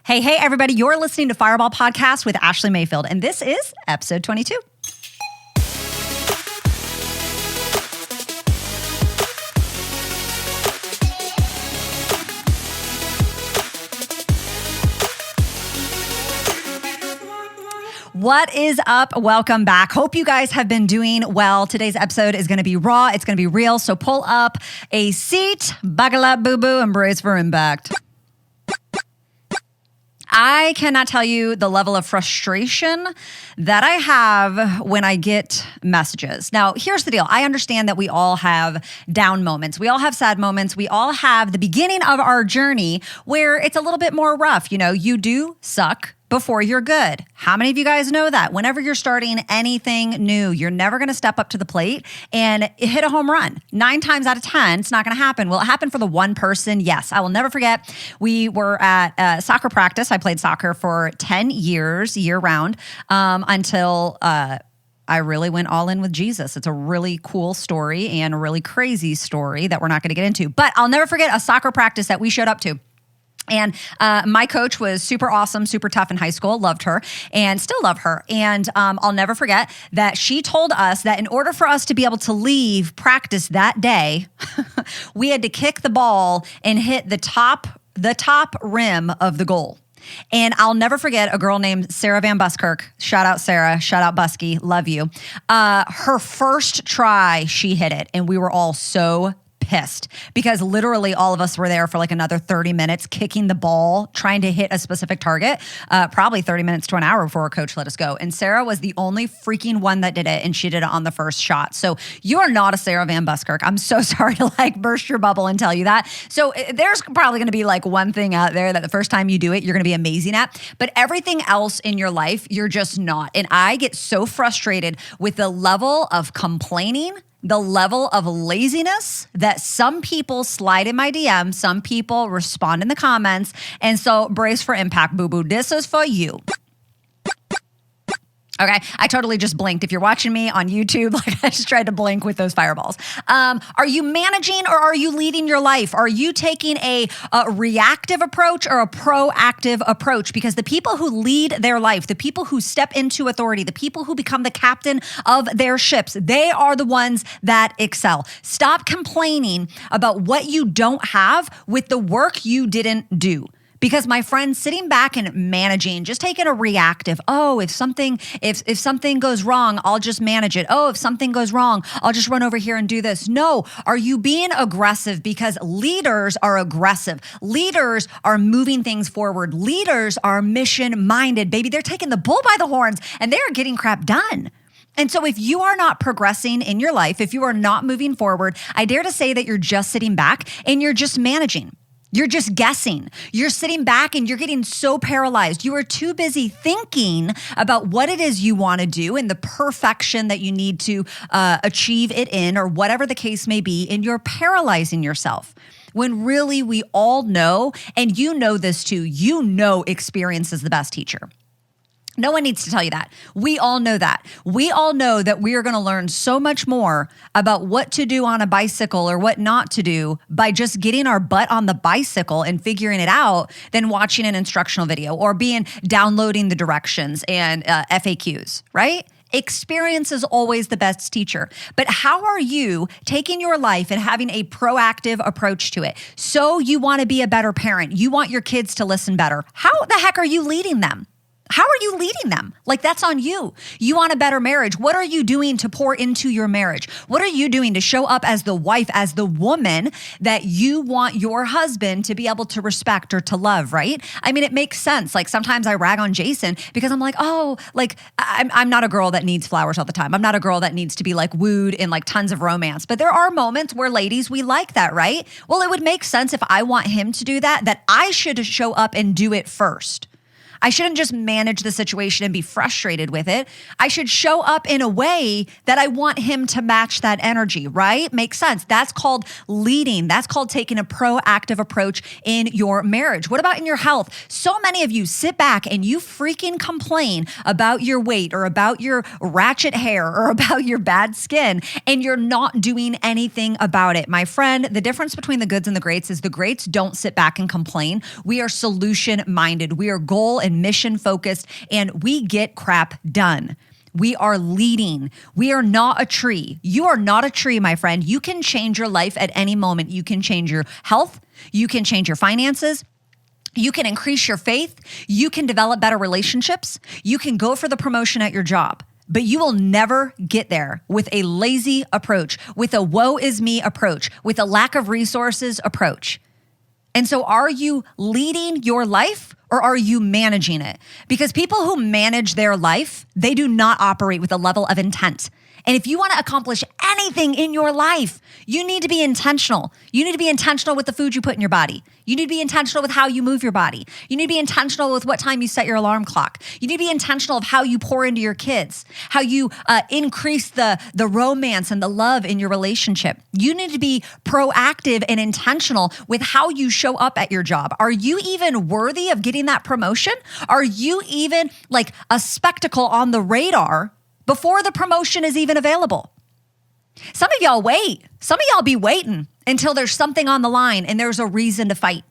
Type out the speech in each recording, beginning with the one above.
Hey, everybody. You're listening to Fireball Podcast with Ashleigh Mayfield, and this is episode 22. What is up? Welcome back. Hope you guys have been doing well. Today's episode is going to be raw. It's going to be real. So pull up a seat, buckle up, boo-boo, and brace for impact. I cannot tell you the level of frustration that I have when I get messages. Now, here's the deal. I understand that we all have down moments. We all have sad moments. We all have the beginning of our journey where it's a little bit more rough. You know, you do suck before you're good. How many of you guys know that? Whenever you're starting anything new, you're never going to step up to the plate and hit a home run. 9 times out of 10, it's not going to happen. Will it happen for the one person? Yes. I will never forget. We were at soccer practice. I played soccer for 10 years, year round, until I really went all in with Jesus. It's a really cool story and a really crazy story that we're not going to get into. But I'll never forget a soccer practice that we showed up to. And my coach was super awesome, super tough in high school, loved her and still love her. And I'll never forget that she told us that in order for us to be able to leave practice that day, we had to kick the ball and hit the top rim of the goal. And I'll never forget a girl named Sarah Van Buskirk. Shout out Sarah, shout out Busky, love you. Her first try, she hit it, and we were all so pissed because literally all of us were there for like another 30 minutes kicking the ball, trying to hit a specific target, probably 30 minutes to an hour before our coach let us go. And Sarah was the only freaking one that did it, and she did it on the first shot. So you are not a Sarah Van Buskirk. I'm so sorry to like burst your bubble and tell you that. So there's probably going to be like one thing out there that the first time you do it, you're going to be amazing at, but everything else in your life, you're just not. And I get so frustrated with the level of complaining, the level of laziness that some people slide in my DM, some people respond in the comments. And so brace for impact, boo-boo. This is for you. Okay, I totally just blinked. If you're watching me on YouTube, like I just tried to blink with those fireballs. Are you managing or are you leading your life? Are you taking a reactive approach or a proactive approach? Because the people who lead their life, the people who step into authority, the people who become the captain of their ships, they are the ones that excel. Stop complaining about what you don't have with the work you didn't do. Because my friend, sitting back and managing, just taking a reactive, oh, if something goes wrong, I'll just manage it. Oh, if something goes wrong, I'll just run over here and do this. No, are you being aggressive? Because leaders are aggressive. Leaders are moving things forward. Leaders are mission-minded, baby. They're taking the bull by the horns and they are getting crap done. And so if you are not progressing in your life, if you are not moving forward, I dare to say that you're just sitting back and you're just managing. You're just guessing. You're sitting back and you're getting so paralyzed. You are too busy thinking about what it is you want to do and the perfection that you need to achieve it in, or whatever the case may be, and you're paralyzing yourself. When really we all know, and you know this too, you know experience is the best teacher. No one needs to tell you that. We all know that. We all know that we are going to learn so much more about what to do on a bicycle or what not to do by just getting our butt on the bicycle and figuring it out than watching an instructional video or downloading the directions and FAQs, right? Experience is always the best teacher. But how are you taking your life and having a proactive approach to it? So you want to be a better parent. You want your kids to listen better. How the heck are you leading them? How are you leading them? Like, that's on you. You want a better marriage. What are you doing to pour into your marriage? What are you doing to show up as the wife, as the woman that you want your husband to be able to respect or to love, right? I mean, it makes sense. Like, sometimes I rag on Jason because I'm like, oh, like, I'm not a girl that needs flowers all the time. I'm not a girl that needs to be like wooed in like tons of romance. But there are moments where, ladies, we like that, right? Well, it would make sense if I want him to do that, that I should show up and do it first. I shouldn't just manage the situation and be frustrated with it. I should show up in a way that I want him to match that energy, right? Makes sense. That's called leading. That's called taking a proactive approach in your marriage. What about in your health? So many of you sit back and you freaking complain about your weight or about your ratchet hair or about your bad skin, and you're not doing anything about it. My friend, the difference between the goods and the greats is the greats don't sit back and complain. We are solution minded. We are goal and mission focused, and we get crap done. We are leading. We are not a tree. You are not a tree, my friend. You can change your life at any moment. You can change your health. You can change your finances. You can increase your faith. You can develop better relationships. You can go for the promotion at your job. But you will never get there with a lazy approach, with a woe is me approach, with a lack of resources approach. And so are you leading your life or are you managing it? Because people who manage their life, they do not operate with a level of intent. And if you want to accomplish anything in your life, you need to be intentional. You need to be intentional with the food you put in your body. You need to be intentional with how you move your body. You need to be intentional with what time you set your alarm clock. You need to be intentional of how you pour into your kids, how you increase the romance and the love in your relationship. You need to be proactive and intentional with how you show up at your job. Are you even worthy of getting that promotion? Are you even like a spectacle on the radar before the promotion is even available? Some of y'all wait. Some of y'all be waiting until there's something on the line and there's a reason to fight.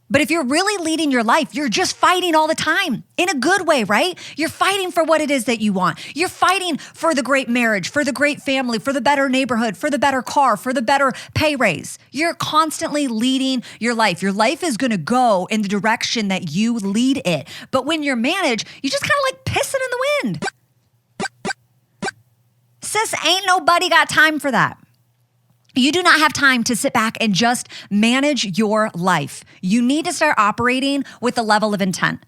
But if you're really leading your life, you're just fighting all the time in a good way, right? You're fighting for what it is that you want. You're fighting for the great marriage, for the great family, for the better neighborhood, for the better car, for the better pay raise. You're constantly leading your life. Your life is going to go in the direction that you lead it. But when you're managed, you just kind of like pissing in the wind. Sis, ain't nobody got time for that. You do not have time to sit back and just manage your life. You need to start operating with a level of intent.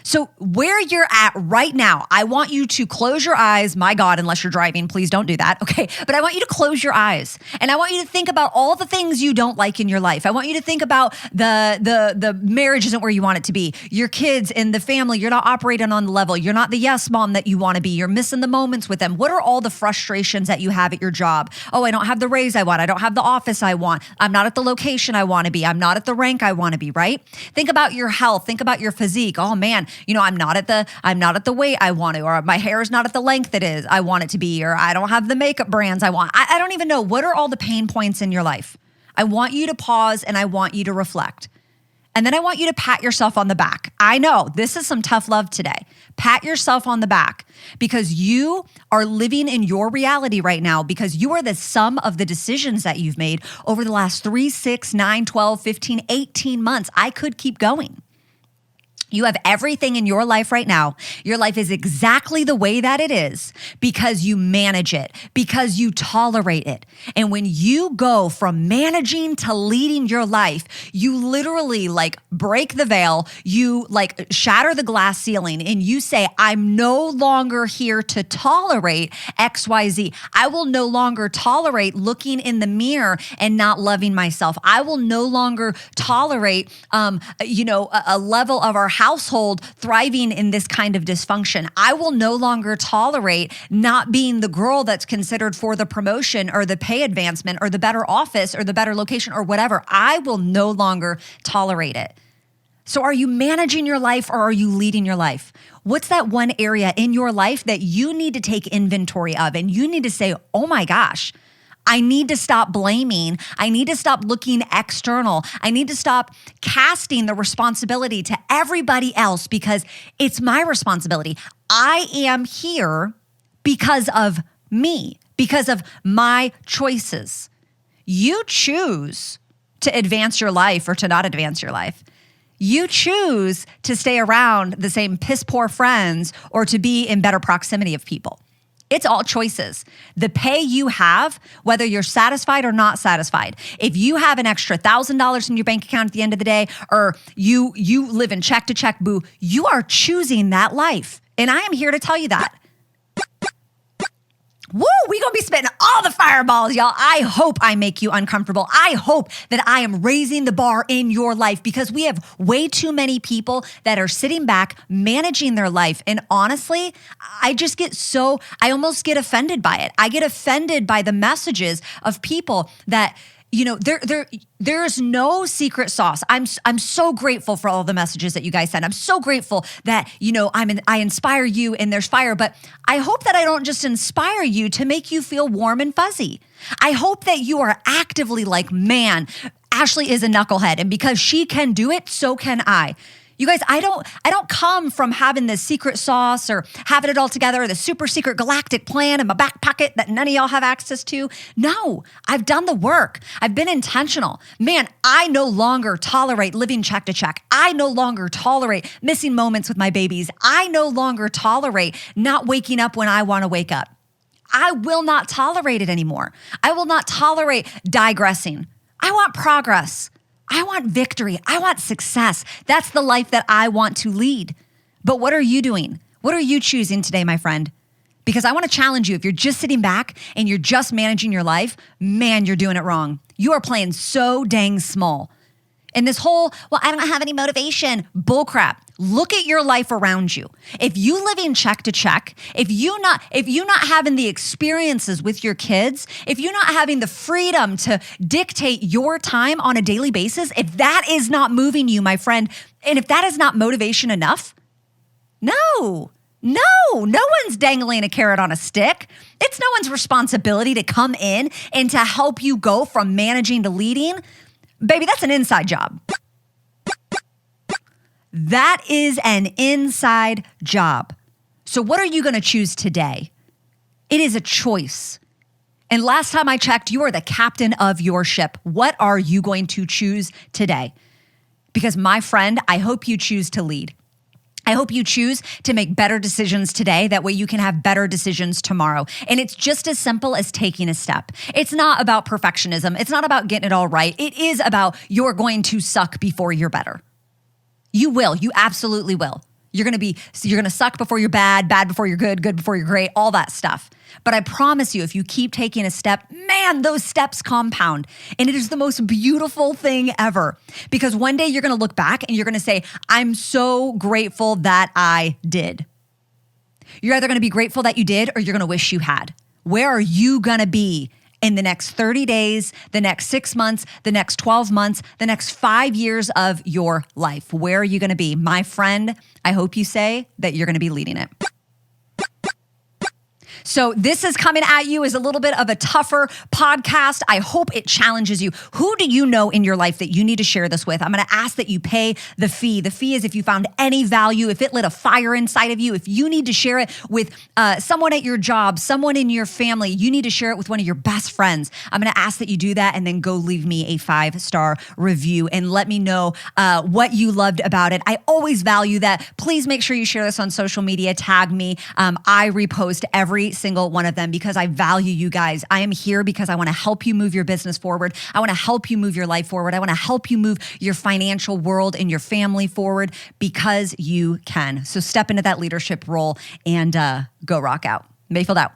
So where you're at right now, I want you to close your eyes. My God, unless you're driving, please don't do that, okay? But I want you to close your eyes. And I want you to think about all the things you don't like in your life. I want you to think about the marriage isn't where you want it to be. Your kids and the family, you're not operating on the level. You're not the yes mom that you want to be. You're missing the moments with them. What are all the frustrations that you have at your job? Oh, I don't have the raise I want. I don't have the office I want. I'm not at the location I want to be. I'm not at the rank I want to be, right? Think about your health. Think about your physique. Oh man, I'm not at the weight I want to, or my hair is not at the length I want it to be, or I don't have the makeup brands I want. I don't even know. What are all the pain points in your life? I want you to pause and I want you to reflect. And then I want you to pat yourself on the back. I know this is some tough love today. Pat yourself on the back because you are living in your reality right now, because you are the sum of the decisions that you've made over the last 3, 6, 9, 12, 15, 18 months. I could keep going. You have everything in your life right now. Your life is exactly the way that it is because you manage it, because you tolerate it. And when you go from managing to leading your life, you literally like break the veil, you like shatter the glass ceiling, and you say, I'm no longer here to tolerate XYZ. I will no longer tolerate looking in the mirror and not loving myself. I will no longer tolerate, a level of our household thriving in this kind of dysfunction. I will no longer tolerate not being the girl that's considered for the promotion or the pay advancement or the better office or the better location or whatever. I will no longer tolerate it. So are you managing your life or are you leading your life? What's that one area in your life that you need to take inventory of and you need to say, oh my gosh, I need to stop blaming. I need to stop looking external. I need to stop casting the responsibility to everybody else because it's my responsibility. I am here because of me, because of my choices. You choose to advance your life or to not advance your life. You choose to stay around the same piss poor friends or to be in better proximity of people. It's all choices. The pay you have, whether you're satisfied or not satisfied, if you have an extra $1,000 in your bank account at the end of the day, or you live in check to check, boo, you are choosing that life. And I am here to tell you that. Woo, we gonna be spitting all the fireballs, y'all. I hope I make you uncomfortable. I hope that I am raising the bar in your life, because we have way too many people that are sitting back managing their life. And honestly, I almost get offended by it. I get offended by the messages of people that, there's no secret sauce. I'm so grateful for all the messages that you guys send. I'm so grateful that, I inspire you and there's fire, but I hope that I don't just inspire you to make you feel warm and fuzzy. I hope that you are actively like, man, Ashleigh is a knucklehead, and because she can do it, so can I. You guys, I don't come from having this secret sauce or having it all together, or the super secret galactic plan in my back pocket that none of y'all have access to. No, I've done the work. I've been intentional. Man, I no longer tolerate living check to check. I no longer tolerate missing moments with my babies. I no longer tolerate not waking up when I want to wake up. I will not tolerate it anymore. I will not tolerate digressing. I want progress. I want victory. I want success. That's the life that I want to lead. But what are you doing? What are you choosing today, my friend? Because I want to challenge you. If you're just sitting back and you're just managing your life, man, you're doing it wrong. You are playing so dang small. And this whole, I don't have any motivation, bullcrap. Look at your life around you. If you live in check to check, if you not having the experiences with your kids, if you're not having the freedom to dictate your time on a daily basis, if that is not moving you, my friend, and if that is not motivation enough, no one's dangling a carrot on a stick. It's no one's responsibility to come in and to help you go from managing to leading. Baby, that's an inside job. That is an inside job. So what are you going to choose today? It is a choice. And last time I checked, you are the captain of your ship. What are you going to choose today? Because my friend, I hope you choose to lead. I hope you choose to make better decisions today. That way you can have better decisions tomorrow. And it's just as simple as taking a step. It's not about perfectionism. It's not about getting it all right. It is about you're going to suck before you're better. You will. You absolutely will. You're going to suck before you're bad, bad before you're good, good before you're great, all that stuff. But I promise you, if you keep taking a step, man, those steps compound. And it is the most beautiful thing ever. Because one day you're going to look back and you're going to say, I'm so grateful that I did. You're either going to be grateful that you did, or you're going to wish you had. Where are you going to be in the next 30 days, the next 6 months, the next 12 months, the next 5 years of your life? Where are you going to be? My friend, I hope you say that you're going to be leading it. So this is coming at you as a little bit of a tougher podcast. I hope it challenges you. Who do you know in your life that you need to share this with? I'm going to ask that you pay the fee. The fee is if you found any value, if it lit a fire inside of you, if you need to share it with someone at your job, someone in your family, you need to share it with one of your best friends. I'm going to ask that you do that, and then go leave me a 5-star review and let me know what you loved about it. I always value that. Please make sure you share this on social media. Tag me. I repost every single one of them because I value you guys. I am here because I want to help you move your business forward. I want to help you move your life forward. I want to help you move your financial world and your family forward, because you can. So step into that leadership role and go rock out. Mayfield out.